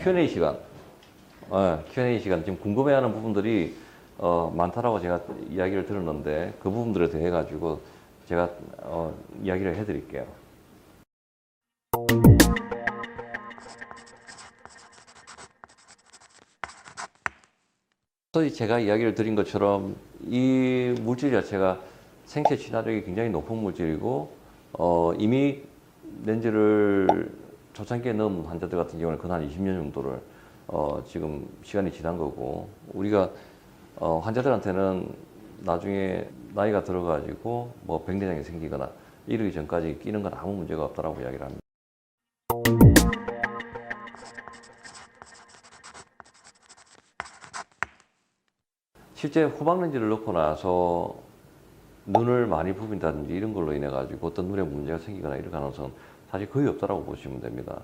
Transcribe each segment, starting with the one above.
Q&A 시간. Q&A 시간. 지금 궁금해하는 부분들이 많다라고 제가 이야기를 들었는데 그 부분들에 대해 가지고 제가 이야기를 해드릴게요. 소위 제가 이야기를 드린 것처럼 이 물질 자체가 생체 진화력이 굉장히 높은 물질이고 이미 렌즈를 초창기에 넣은 환자들 같은 경우는 근한 20년 정도를 지금 시간이 지난 거고 우리가 환자들한테는 나중에 나이가 들어가지고 뭐 백내장이 생기거나 이러기 전까지 끼는 건 아무 문제가 없다라고 이야기를 합니다. 실제 후방 렌즈를 넣고 나서 눈을 많이 부빈다든지 이런 걸로 인해 가지고 어떤 눈에 문제가 생기거나 이럴 가능성은 사실 거의 없다라고 보시면 됩니다.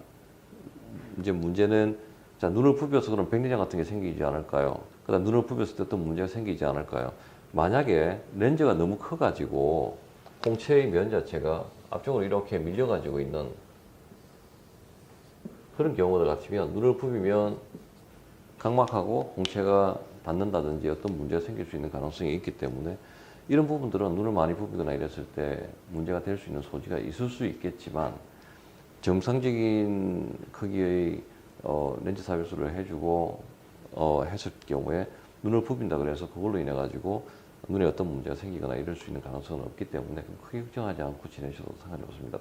이제 문제는 자, 눈을 부벼서 그럼 백내장 같은 게 생기지 않을까요? 그다음 눈을 부볐을 때 어떤 문제가 생기지 않을까요? 만약에 렌즈가 너무 커가지고 홍채의 면 자체가 앞쪽으로 이렇게 밀려가지고 있는 그런 경우들 같으면 눈을 부비면 각막하고 홍채가 닿는다든지 어떤 문제가 생길 수 있는 가능성이 있기 때문에 이런 부분들은 눈을 많이 부비거나 이랬을 때 문제가 될 수 있는 소지가 있을 수 있겠지만 정상적인 크기의 렌즈 삽입술을 해주고 했을 경우에 눈을 부빈다 그래서 그걸로 인해 가지고 눈에 어떤 문제가 생기거나 이럴 수 있는 가능성은 없기 때문에 크게 걱정하지 않고 지내셔도 상관이 없습니다.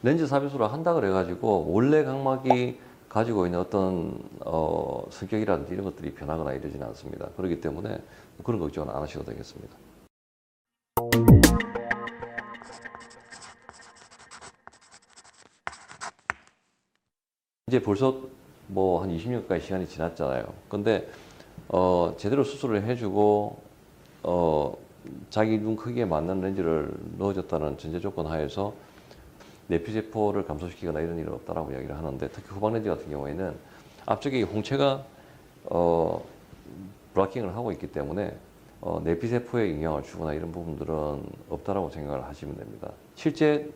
렌즈 삽입술을 한다 그래 가지고 원래 각막이 가지고 있는 어떤 성격이라든지 이런 것들이 변하거나 이러지는 않습니다. 그렇기 때문에 그런 걱정은 안 하셔도 되겠습니다. 이제 벌써 뭐 한 20년까지 시간이 지났잖아요. 근데 제대로 수술을 해주고 자기 눈 크기에 맞는 렌즈를 넣어줬다는 전제 조건 하에서 내피세포를 감소시키거나 이런 일은 없다라고 이야기를 하는데 특히 후방 렌즈 같은 경우에는 앞쪽에 홍채가 블락킹을 하고 있기 때문에 내피세포에 영향을 주거나 이런 부분들은 없다라고 생각을 하시면 됩니다. 실제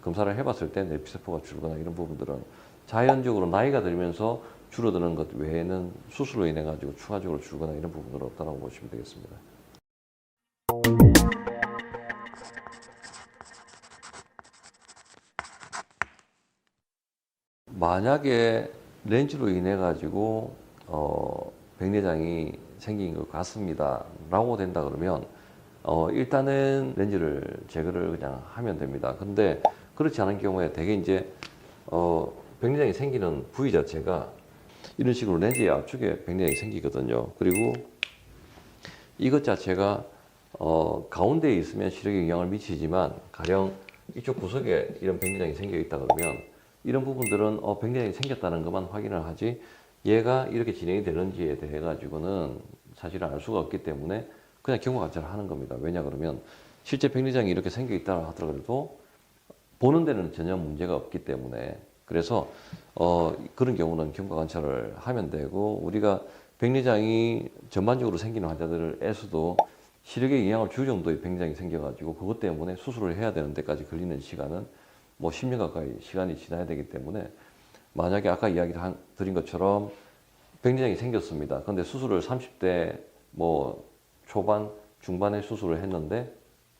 검사를 해봤을 때 내피세포가 줄거나 이런 부분들은 자연적으로 나이가 들면서 줄어드는 것 외에는 수술로 인해 가지고 추가적으로 줄거나 이런 부분들은 없다라고 보시면 되겠습니다. 만약에 렌즈로 인해 가지고 백내장이 생긴 것 같습니다 라고 된다 그러면 일단은 렌즈를 제거를 그냥 하면 됩니다. 근데 그렇지 않은 경우에 대개 이제 백내장이 생기는 부위 자체가 이런 식으로 렌즈의 앞쪽에 백내장이 생기거든요. 그리고 이것 자체가 가운데에 있으면 시력에 영향을 미치지만 가령 이쪽 구석에 이런 백내장이 생겨 있다 그러면 이런 부분들은 백내장이 생겼다는 것만 확인을 하지 얘가 이렇게 진행이 되는지에 대해 가지고는 사실은 알 수가 없기 때문에 그냥 경과 관찰을 하는 겁니다. 왜냐 그러면 실제 백내장이 이렇게 생겨 있다 하더라도 보는 데는 전혀 문제가 없기 때문에 그래서 그런 경우는 경과 관찰을 하면 되고 우리가 백내장이 전반적으로 생기는 환자들에서도 시력에 영향을 줄 정도의 백내장이 생겨가지고 그것 때문에 수술을 해야 되는 데까지 걸리는 시간은 뭐 10년 가까이 시간이 지나야 되기 때문에 만약에 아까 이야기 드린 것처럼 백내장이 생겼습니다. 근데 수술을 30대 뭐 초반, 중반에 수술을 했는데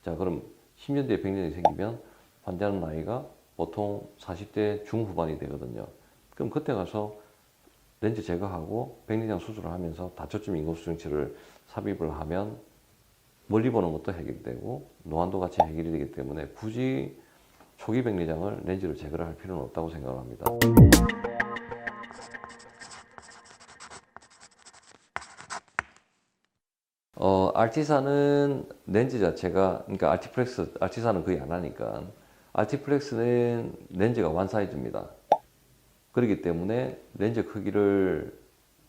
자 그럼 10년 뒤에 백내장이 생기면 환자는 나이가 보통 40대 중후반이 되거든요. 그럼 그때 가서 렌즈 제거하고 백내장 수술을 하면서 다초점 인공수정체를 삽입을 하면 멀리 보는 것도 해결되고 노안도 같이 해결이 되기 때문에 굳이 초기 백내장을 렌즈로 제거를 할 필요는 없다고 생각을 합니다. 알티사는 렌즈 자체가, 그러니까 알티플렉스, 알티사는 거의 안 하니까, 알티플렉스는 렌즈가 원 사이즈입니다. 그렇기 때문에 렌즈 크기를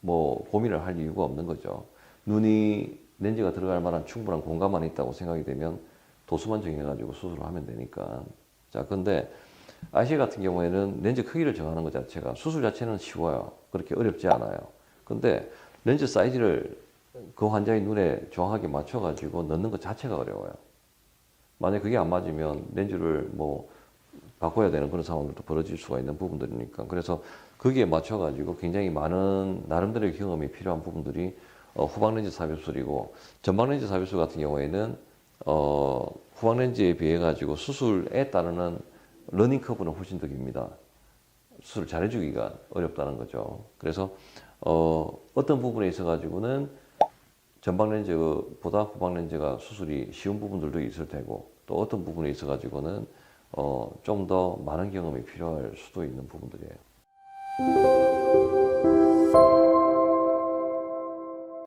뭐 고민을 할 이유가 없는 거죠. 눈이 렌즈가 들어갈 만한 충분한 공간만 있다고 생각이 되면 도수만 정해가지고 수술을 하면 되니까. 자, 근데 IC 같은 경우에는 렌즈 크기를 정하는 것 자체가 수술 자체는 쉬워요. 그렇게 어렵지 않아요. 근데 렌즈 사이즈를 그 환자의 눈에 정확하게 맞춰가지고 넣는 것 자체가 어려워요. 만약 그게 안 맞으면 렌즈를 뭐 바꿔야 되는 그런 상황들도 벌어질 수가 있는 부분들이니까. 그래서 거기에 맞춰가지고 굉장히 많은 나름대로의 경험이 필요한 부분들이 후방 렌즈 삽입술이고, 전방 렌즈 삽입술 같은 경우에는 후방 렌즈에 비해 가지고 수술에 따르는 러닝 커브는 훨씬 더 깁니다. 수술 잘해주기가 어렵다는 거죠. 그래서 어떤 부분에 있어 가지고는 전방 렌즈보다 후방 렌즈가 수술이 쉬운 부분들도 있을 테고, 또 어떤 부분에 있어 가지고는 좀 더 많은 경험이 필요할 수도 있는 부분들이에요.